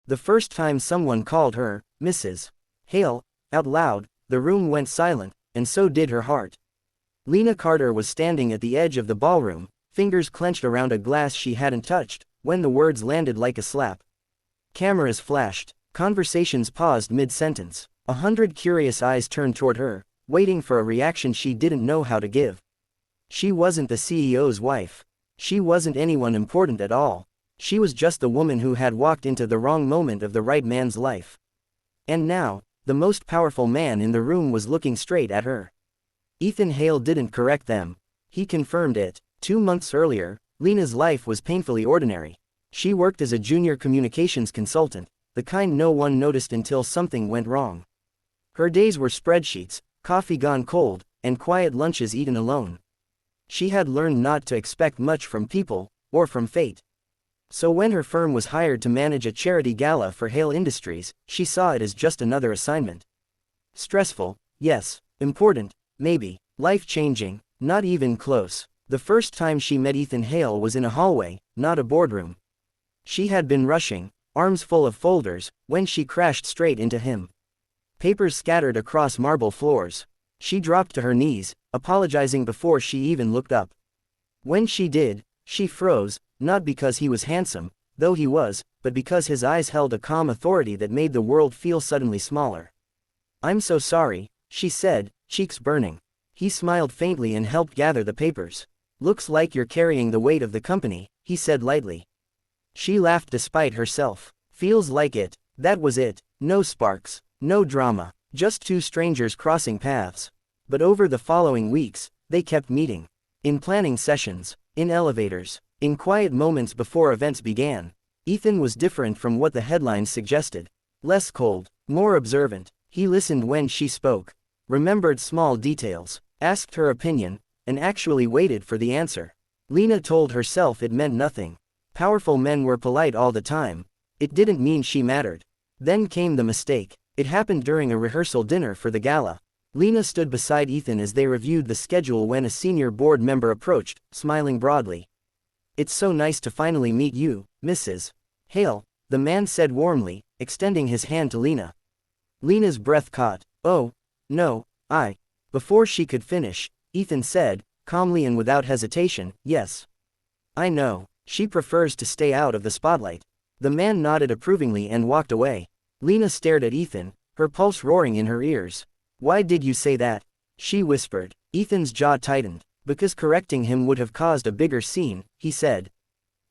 The first time someone called her, Mrs. Hale, out loud, the room went silent, and so did her heart. Lena Carter was standing at the edge of the ballroom, fingers clenched around a glass she hadn't touched, when the words landed like a slap. Cameras flashed. Conversations paused mid-sentence. 100 curious eyes turned toward her, waiting for a reaction she didn't know how to give. She wasn't the CEO's wife. She wasn't anyone important at all. She was just the woman who had walked into the wrong moment of the right man's life. And now, the most powerful man in the room was looking straight at her. Ethan Hale didn't correct them. He confirmed it. 2 months earlier, Lena's life was painfully ordinary. She worked as a junior communications consultant, the kind no one noticed until something went wrong. Her days were spreadsheets, coffee gone cold, and quiet lunches eaten alone. She had learned not to expect much from people, or from fate. So when her firm was hired to manage a charity gala for Hale Industries, she saw it as just another assignment. Stressful, yes. Important, maybe. Life-changing, not even close. The first time she met Ethan Hale was in a hallway, not a boardroom. She had been rushing, arms full of folders, when she crashed straight into him. Papers scattered across marble floors. She dropped to her knees, apologizing before she even looked up. When she did, she froze, not because he was handsome, though he was, but because his eyes held a calm authority that made the world feel suddenly smaller. "I'm so sorry," she said, cheeks burning. He smiled faintly and helped gather the papers. "Looks like you're carrying the weight of the company," he said lightly. She laughed despite herself. "Feels like it." That was it. No sparks, no drama, just two strangers crossing paths. But over the following weeks, they kept meeting. In planning sessions, in elevators, in quiet moments before events began. Ethan was different from what the headlines suggested. Less cold, more observant. He listened when she spoke, remembered small details, asked her opinion, and actually waited for the answer. Lena told herself it meant nothing. Powerful men were polite all the time. It didn't mean she mattered. Then came the mistake. It happened during a rehearsal dinner for the gala. Lena stood beside Ethan as they reviewed the schedule when a senior board member approached, smiling broadly. "It's so nice to finally meet you, Mrs. Hale," the man said warmly, extending his hand to Lena. Lena's breath caught. "Oh, no, I..." Before she could finish, Ethan said, calmly and without hesitation, "Yes. I know, she prefers to stay out of the spotlight." The man nodded approvingly and walked away. Lena stared at Ethan, her pulse roaring in her ears. "Why did you say that?" she whispered. Ethan's jaw tightened. "Because correcting him would have caused a bigger scene," he said.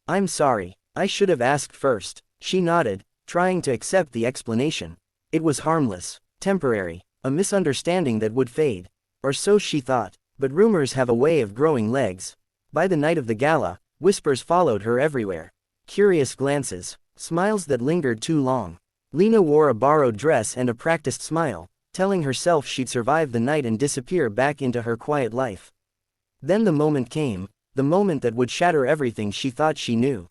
"I'm sorry. I should have asked first." She nodded, trying to accept the explanation. It was harmless, temporary, a misunderstanding that would fade. Or so she thought. But rumors have a way of growing legs. By the night of the gala, whispers followed her everywhere. Curious glances, smiles that lingered too long. Lena wore a borrowed dress and a practiced smile, telling herself she'd survive the night and disappear back into her quiet life. Then the moment came, the moment that would shatter everything she thought she knew.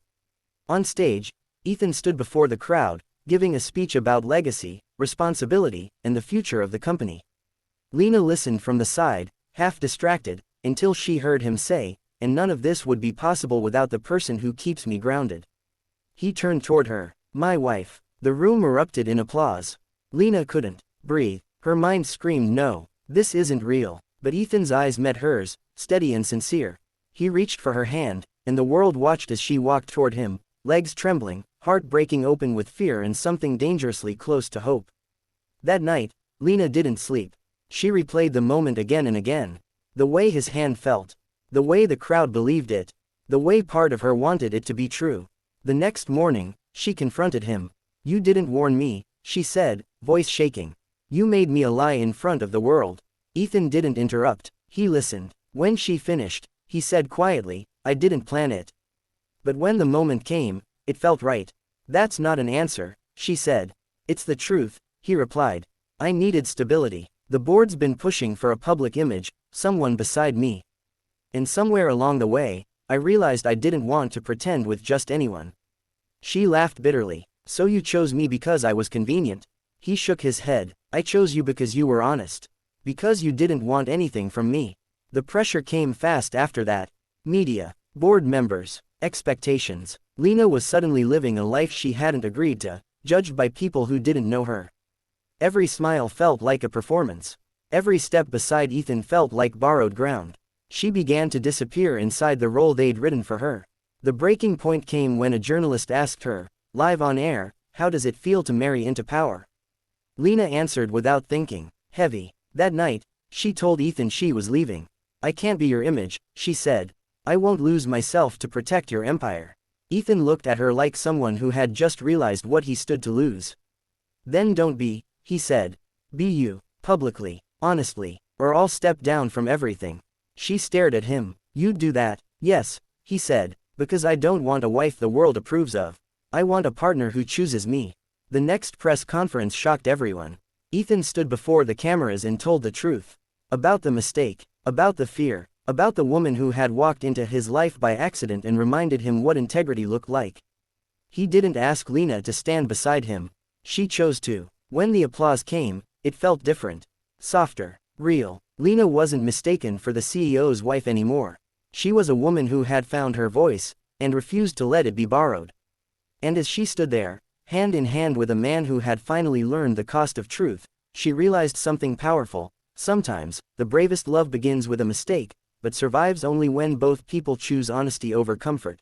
On stage, Ethan stood before the crowd, giving a speech about legacy, responsibility, and the future of the company. Lena listened from the side, half distracted, until she heard him say, "And none of this would be possible without the person who keeps me grounded." He turned toward her. "My wife." The room erupted in applause. Lena couldn't breathe. Her mind screamed, "No, this isn't real." But Ethan's eyes met hers, steady and sincere. He reached for her hand, and the world watched as she walked toward him, legs trembling, heart breaking open with fear and something dangerously close to hope. That night, Lena didn't sleep. She replayed the moment again and again. The way his hand felt. The way the crowd believed it. The way part of her wanted it to be true. The next morning, she confronted him. "You didn't warn me," she said, voice shaking. "You made me a lie in front of the world." Ethan didn't interrupt. He listened. When she finished, he said quietly, "I didn't plan it. But when the moment came, it felt right." "That's not an answer," she said. "It's the truth," he replied. "I needed stability. The board's been pushing for a public image, someone beside me. And somewhere along the way, I realized I didn't want to pretend with just anyone." She laughed bitterly. "So you chose me because I was convenient?" He shook his head. "I chose you because you were honest. Because you didn't want anything from me." The pressure came fast after that. Media, board members, expectations. Lena was suddenly living a life she hadn't agreed to, judged by people who didn't know her. Every smile felt like a performance. Every step beside Ethan felt like borrowed ground. She began to disappear inside the role they'd written for her. The breaking point came when a journalist asked her, live on air, how does it feel to marry into power? Lena answered without thinking, heavy. That night, she told Ethan she was leaving. I can't be your image, she said. I won't lose myself to protect your empire. Ethan looked at her like someone who had just realized what he stood to lose. Then don't be, he said. Be you, publicly, honestly, or I'll step down from everything. She stared at him. You'd do that? Yes, he said, because I don't want a wife the world approves of. I want a partner who chooses me. The next press conference shocked everyone. Ethan stood before the cameras and told the truth. About the mistake, about the fear, about the woman who had walked into his life by accident and reminded him what integrity looked like. He didn't ask Lena to stand beside him. She chose to. When the applause came, it felt different. Softer. Real. Lena wasn't mistaken for the CEO's wife anymore. She was a woman who had found her voice, and refused to let it be borrowed. And as she stood there, hand in hand with a man who had finally learned the cost of truth, she realized something powerful. Sometimes, the bravest love begins with a mistake, but survives only when both people choose honesty over comfort.